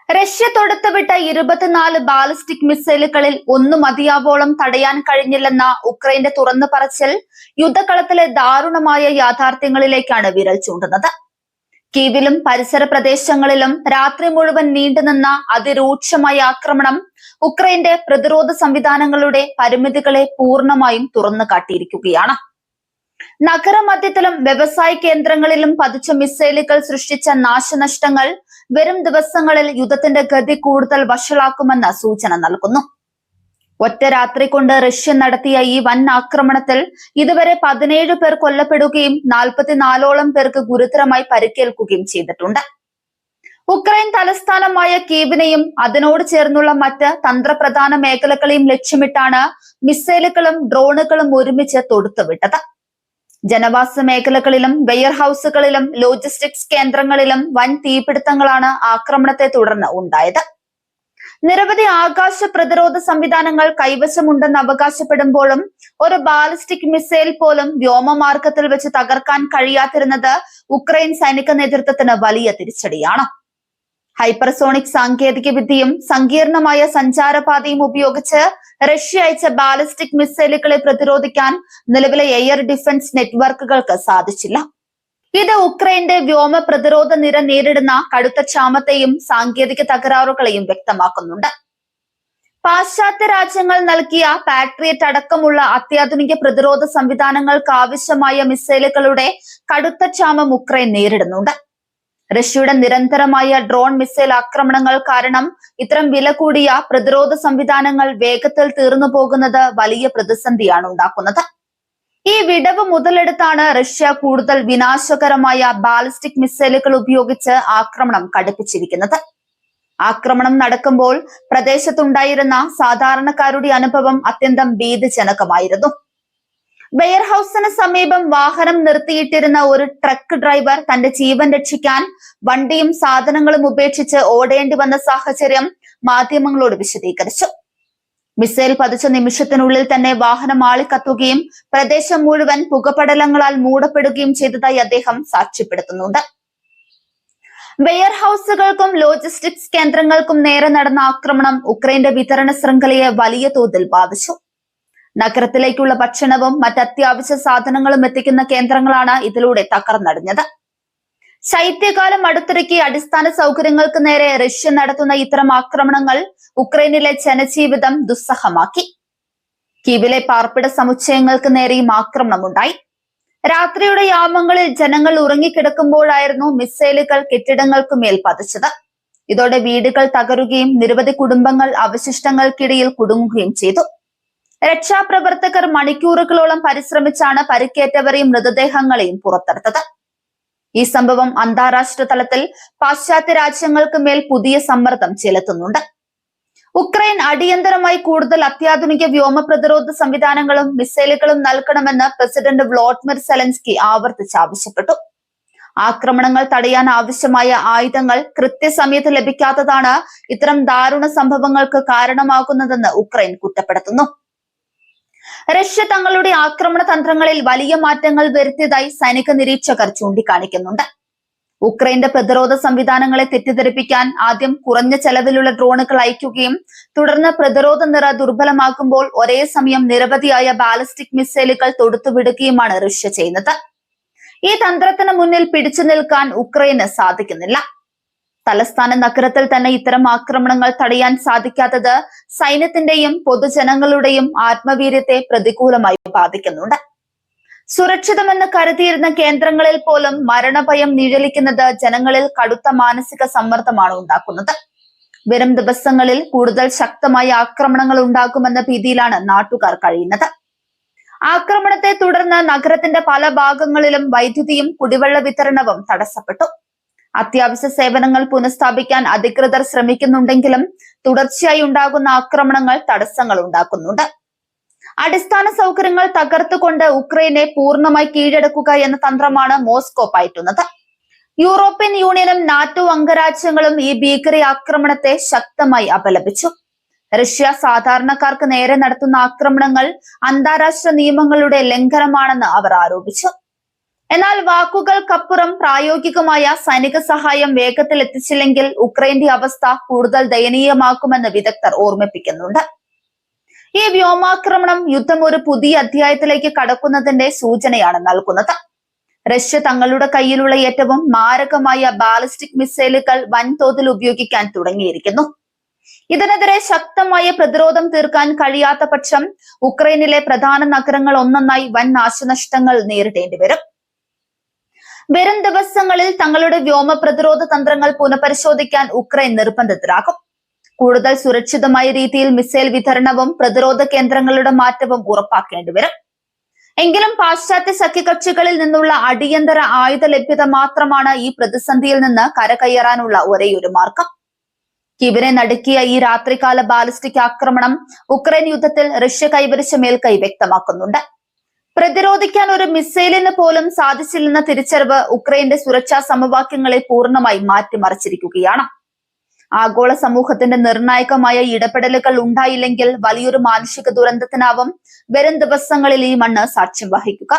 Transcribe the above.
Russia തൊടുത്തുവിട്ട 24 ballistic മിസൈലുകളിൽ ഒന്ന് മതിയാവോളം തടയാൻ കഴിഞ്ഞില്ലെന്ന ഉക്രൈന്റെ തുറന്നു പറച്ചിൽ യുദ്ധകളത്തിലെ ദാരുണമായ യാഥാർത്ഥ്യങ്ങളിലേക്കാണ് വിരൽ ചൂണ്ടുന്നത്. കീവിലും പരിസര പ്രദേശങ്ങളിലും രാത്രി മുഴുവൻ നീണ്ടുനിന്ന അതിരൂക്ഷമായ ആക്രമണം ഉക്രൈന്റെ പ്രതിരോധ സംവിധാനങ്ങളുടെ പരിമിതികളെ പൂർണ്ണമായും തുറന്നു കാട്ടിയിരിക്കുകയാണ്. നഗരമധ്യത്തിലും വ്യവസായ കേന്ദ്രങ്ങളിലും പതിച്ച മിസൈലുകൾ സൃഷ്ടിച്ച നാശനഷ്ടങ്ങൾ വരും ദിവസങ്ങളിൽ യുദ്ധത്തിന്റെ ഗതി കൂടുതൽ വഷളാക്കുമെന്ന സൂചന നൽകുന്നു. ഒറ്റ രാത്രി കൊണ്ട് റഷ്യ നടത്തിയ ഈ വൻ ആക്രമണത്തിൽ ഇതുവരെ 17 പേർ കൊല്ലപ്പെടുകയും 44ഓളം പേർക്ക് ഗുരുതരമായി പരിക്കേൽക്കുകയും ചെയ്തിട്ടുണ്ട്. ഉക്രൈൻ തലസ്ഥാനമായ കീവിനെയും അതിനോട് ചേർന്നുള്ള മറ്റ് തന്ത്രപ്രധാന മേഖലകളെയും ലക്ഷ്യമിട്ടാണ് മിസൈലുകളും ഡ്രോണുകളും ഒരുമിച്ച് തൊടുത്തുവിട്ടത്. ജനവാസ മേഖലകളിലും വെയർഹൌസുകളിലും ലോജിസ്റ്റിക്സ് കേന്ദ്രങ്ങളിലും വൻ തീപിടുത്തങ്ങളാണ് ആക്രമണത്തെ തുടർന്ന് ഉണ്ടായത്. നിരവധി ആകാശ പ്രതിരോധ സംവിധാനങ്ങൾ കൈവശമുണ്ടെന്ന് അവകാശപ്പെടുമ്പോഴും ഒരു ബാലിസ്റ്റിക് മിസൈൽ പോലും വ്യോമമാർഗത്തിൽ വെച്ച് തകർക്കാൻ കഴിയാതിരുന്നത് ഉക്രൈൻ സൈനിക നേതൃത്വത്തിന് വലിയ തിരിച്ചടിയാണ്. ഹൈപ്പർസോണിക് സാങ്കേതിക വിദ്യയും സങ്കീർണമായ സഞ്ചാരപാതയും ഉപയോഗിച്ച് റഷ്യ അയച്ച ബാലിസ്റ്റിക് മിസൈലുകളെ പ്രതിരോധിക്കാൻ നിലവിലെ എയർ ഡിഫൻസ് നെറ്റ്വർക്കുകൾക്ക് സാധിച്ചില്ല. ഇത് ഉക്രൈന്റെ വ്യോമ പ്രതിരോധ നിര നേരിടുന്ന കടുത്ത ക്ഷാമത്തെയും സാങ്കേതിക തകരാറുകളെയും വ്യക്തമാക്കുന്നുണ്ട്. പാശ്ചാത്യ രാജ്യങ്ങൾ നൽകിയ പാട്രിയറ്റ് അടക്കമുള്ള അത്യാധുനിക പ്രതിരോധ സംവിധാനങ്ങൾക്ക് ആവശ്യമായ മിസൈലുകളുടെ കടുത്ത ക്ഷാമം ഉക്രൈൻ നേരിടുന്നുണ്ട്. റഷ്യയുടെ നിരന്തരമായ ഡ്രോൺ മിസൈൽ ആക്രമണങ്ങൾ കാരണം ഇത്തരം വില കൂടിയ പ്രതിരോധ സംവിധാനങ്ങൾ വേഗത്തിൽ തീർന്നു പോകുന്നത് വലിയ പ്രതിസന്ധിയാണ് ഉണ്ടാക്കുന്നത്. ഈ വിടവ് മുതലെടുത്താണ് റഷ്യ കൂടുതൽ വിനാശകരമായ ബാലിസ്റ്റിക് മിസൈലുകൾ ഉപയോഗിച്ച് ആക്രമണം കടുപ്പിച്ചിരിക്കുന്നത്. ആക്രമണം നടക്കുമ്പോൾ പ്രദേശത്തുണ്ടായിരുന്ന സാധാരണക്കാരുടെ അനുഭവം അത്യന്തം ഭീതിജനകമായിരുന്നു. വെയർഹൌസിന് സമീപം വാഹനം നിർത്തിയിട്ടിരുന്ന ഒരു ട്രക്ക് ഡ്രൈവർ തന്റെ ജീവൻ രക്ഷിക്കാൻ വണ്ടിയും സാധനങ്ങളും ഉപേക്ഷിച്ച് ഓടേണ്ടി വന്ന സാഹചര്യം മാധ്യമങ്ങളോട് വിശദീകരിച്ചു. മിസൈൽ പതിച്ച നിമിഷത്തിനുള്ളിൽ തന്നെ വാഹനം ആളിക്കത്തുകയും പ്രദേശം മുഴുവൻ പുകപടലങ്ങളാൽ മൂടപ്പെടുകയും ചെയ്തതായി അദ്ദേഹം സാക്ഷ്യപ്പെടുത്തുന്നുണ്ട്. വെയർഹൌസുകൾക്കും ലോജിസ്റ്റിക്സ് കേന്ദ്രങ്ങൾക്കും നേരെ നടന്ന ആക്രമണം ഉക്രൈന്റെ വിതരണ ശൃംഖലയെ വലിയ തോതിൽ ബാധിച്ചു. നഗരത്തിലേക്കുള്ള ഭക്ഷണവും മറ്റ് അത്യാവശ്യ സാധനങ്ങളും എത്തിക്കുന്ന കേന്ദ്രങ്ങളാണ് ഇതിലൂടെ തകർന്നടിഞ്ഞത്. ശൈത്യകാലം അടുത്തിറക്കി അടിസ്ഥാന സൗകര്യങ്ങൾക്ക് നേരെ റഷ്യ നടത്തുന്ന ഇത്തരം ആക്രമണങ്ങൾ ഉക്രൈനിലെ ജനജീവിതം ദുസ്സഹമാക്കി. കീവിലെ പാർപ്പിട സമുച്ചയങ്ങൾക്ക് നേരെയും ആക്രമണമുണ്ടായി. രാത്രിയുടെ യാമങ്ങളിൽ ജനങ്ങൾ ഉറങ്ങിക്കിടക്കുമ്പോഴായിരുന്നു മിസൈലുകൾ കെട്ടിടങ്ങൾക്ക് മേൽ പതിച്ചത്. ഇതോടെ വീടുകൾ തകരുകയും നിരവധി കുടുംബങ്ങൾ അവശിഷ്ടങ്ങൾക്കിടയിൽ കുടുങ്ങുകയും ചെയ്തു. രക്ഷാപ്രവർത്തകർ മണിക്കൂറുകളോളം പരിശ്രമിച്ചാണ് പരിക്കേറ്റവരെയും മൃതദേഹങ്ങളെയും പുറത്തെടുത്തത്. ഈ സംഭവം അന്താരാഷ്ട്ര തലത്തിൽ പാശ്ചാത്യ രാജ്യങ്ങൾക്ക് മേൽ പുതിയ സമ്മർദ്ദം ചെലുത്തുന്നുണ്ട്. ഉക്രൈൻ അടിയന്തരമായി കൂടുതൽ അത്യാധുനിക വ്യോമ പ്രതിരോധ സംവിധാനങ്ങളും മിസൈലുകളും നൽകണമെന്ന് പ്രസിഡന്റ് വ്ളോഡിമിർ സെലൻസ്കി ആവർത്തിച്ച് ആവശ്യപ്പെട്ടു. ആക്രമണങ്ങൾ തടയാൻ ആവശ്യമായ ആയുധങ്ങൾ കൃത്യസമയത്ത് ലഭിക്കാത്തതാണ് ഇത്തരം ദാരുണ സംഭവങ്ങൾക്ക് കാരണമാകുന്നതെന്ന് ഉക്രൈൻ കുറ്റപ്പെടുത്തുന്നു. റഷ്യ തങ്ങളുടെ ആക്രമണ തന്ത്രങ്ങളിൽ വലിയ മാറ്റങ്ങൾ വരുത്തിയതായി സൈനിക നിരീക്ഷകർ ചൂണ്ടിക്കാണിക്കുന്നുണ്ട്. ഉക്രൈന്റെ പ്രതിരോധ സംവിധാനങ്ങളെ തെറ്റിദ്ധരിപ്പിക്കാൻ ആദ്യം കുറഞ്ഞ ചെലവിലുള്ള ഡ്രോണുകൾ അയക്കുകയും തുടർന്ന് പ്രതിരോധ നിര ദുർബലമാക്കുമ്പോൾ ഒരേ സമയം നിരവധിയായ ബാലിസ്റ്റിക് മിസൈലുകൾ തൊടുത്തുവിടുകയുമാണ് റഷ്യ ചെയ്യുന്നത്. ഈ തന്ത്രത്തിന് മുന്നിൽ പിടിച്ചു നിൽക്കാൻ ഉക്രൈന് സാധിക്കുന്നില്ല. തലസ്ഥാന നഗരത്തിൽ തന്നെ ഇത്തരം ആക്രമണങ്ങൾ തടയാൻ സാധിക്കാത്തത് സൈന്യത്തിന്റെയും പൊതുജനങ്ങളുടെയും ആത്മവീര്യത്തെ പ്രതികൂലമായി ബാധിക്കുന്നുണ്ട്. സുരക്ഷിതമെന്ന് കരുതിയിരുന്ന കേന്ദ്രങ്ങളിൽ പോലും മരണഭയം നിഴലിക്കുന്നത് ജനങ്ങളിൽ കടുത്ത മാനസിക സമ്മർദ്ദമാണ് ഉണ്ടാക്കുന്നത്. വരും ദിവസങ്ങളിൽ കൂടുതൽ ശക്തമായ ആക്രമണങ്ങൾ ഉണ്ടാകുമെന്ന ഭീതിയിലാണ് നാട്ടുകാർ കഴിയുന്നത്. ആക്രമണത്തെ തുടർന്ന് നഗരത്തിന്റെ പല ഭാഗങ്ങളിലും വൈദ്യുതിയും കുടിവെള്ള വിതരണവും തടസ്സപ്പെട്ടു. അത്യാവശ്യ സേവനങ്ങൾ പുനഃസ്ഥാപിക്കാൻ അധികൃതർ ശ്രമിക്കുന്നുണ്ടെങ്കിലും തുടർച്ചയായി ഉണ്ടാകുന്ന ആക്രമണങ്ങൾ തടസ്സങ്ങൾ ഉണ്ടാക്കുന്നുണ്ട്. അടിസ്ഥാന സൗകര്യങ്ങൾ തകർത്തുകൊണ്ട് ഉക്രൈനെ പൂർണ്ണമായി കീഴടക്കുക എന്ന തന്ത്രമാണ് മോസ്കോ പയറ്റുന്നത്. യൂറോപ്യൻ യൂണിയനും നാറ്റോ അംഗരാജ്യങ്ങളും ഈ ഭീകര ആക്രമണത്തെ ശക്തമായി അപലപിച്ചു. റഷ്യ സാധാരണക്കാർക്ക് നേരെ നടത്തുന്ന ആക്രമണങ്ങൾ അന്താരാഷ്ട്ര നിയമങ്ങളുടെ ലംഘനമാണെന്ന് അവർ ആരോപിച്ചു. എന്നാൽ വാക്കുകൾക്കപ്പുറം പ്രായോഗികമായ സൈനിക സഹായം വേഗത്തിൽ എത്തിച്ചില്ലെങ്കിൽ ഉക്രൈന്റെ അവസ്ഥ കൂടുതൽ ദയനീയമാക്കുമെന്ന് വിദഗ്ധർ ഓർമ്മിപ്പിക്കുന്നുണ്ട്. ഈ വ്യോമാക്രമണം യുദ്ധം ഒരു പുതിയ അധ്യായത്തിലേക്ക് കടക്കുന്നതിന്റെ സൂചനയാണ് നൽകുന്നത്. റഷ്യ തങ്ങളുടെ കയ്യിലുള്ള ഏറ്റവും മാരകമായ ബാലിസ്റ്റിക് മിസൈലുകൾ വൻതോതിൽ ഉപയോഗിക്കാൻ തുടങ്ങിയിരിക്കുന്നു. ഇതിനെതിരെ ശക്തമായ പ്രതിരോധം തീർക്കാൻ കഴിയാത്ത പക്ഷം ഉക്രൈനിലെ പ്രധാന നഗരങ്ങൾ ഒന്നൊന്നായി വൻ നാശനഷ്ടങ്ങൾ നേരിടേണ്ടി വരും. വരും ദിവസങ്ങളിൽ തങ്ങളുടെ വ്യോമ പ്രതിരോധ തന്ത്രങ്ങൾ പുനഃപരിശോധിക്കാൻ ഉക്രൈൻ നിർബന്ധിതരാകും. കൂടുതൽ സുരക്ഷിതമായ രീതിയിൽ മിസൈൽ വിതരണവും പ്രതിരോധ കേന്ദ്രങ്ങളുടെ മാറ്റവും ഉറപ്പാക്കേണ്ടി വരും. എങ്കിലും പാശ്ചാത്യ സഖ്യകക്ഷികളിൽ നിന്നുള്ള അടിയന്തര ആയുധ ലഭ്യത മാത്രമാണ് ഈ പ്രതിസന്ധിയിൽ നിന്ന് കരകയറാനുള്ള ഒരേയൊരു മാർഗം. കീവിനെ നടുക്കിയ ഈ രാത്രികാല ബാലിസ്റ്റിക് ആക്രമണം ഉക്രൈൻ യുദ്ധത്തിൽ റഷ്യ കൈവരിച്ച മേൽക്കൈ വ്യക്തമാക്കുന്നുണ്ട്. പ്രതിരോധിക്കാൻ ഒരു മിസൈലിന് പോലും സാധിച്ചില്ലെന്ന തിരിച്ചറിവ് ഉക്രൈന്റെ സുരക്ഷാ സമവാക്യങ്ങളെ പൂർണ്ണമായി മാറ്റിമറിച്ചിരിക്കുകയാണ്. ആഗോള സമൂഹത്തിന്റെ നിർണായകമായ ഇടപെടലുകൾ ഉണ്ടായില്ലെങ്കിൽ വലിയൊരു മാനുഷിക ദുരന്തത്തിനാവും വരും ദിവസങ്ങളിൽ ഈ മണ്ണ് സാക്ഷ്യം വഹിക്കുക.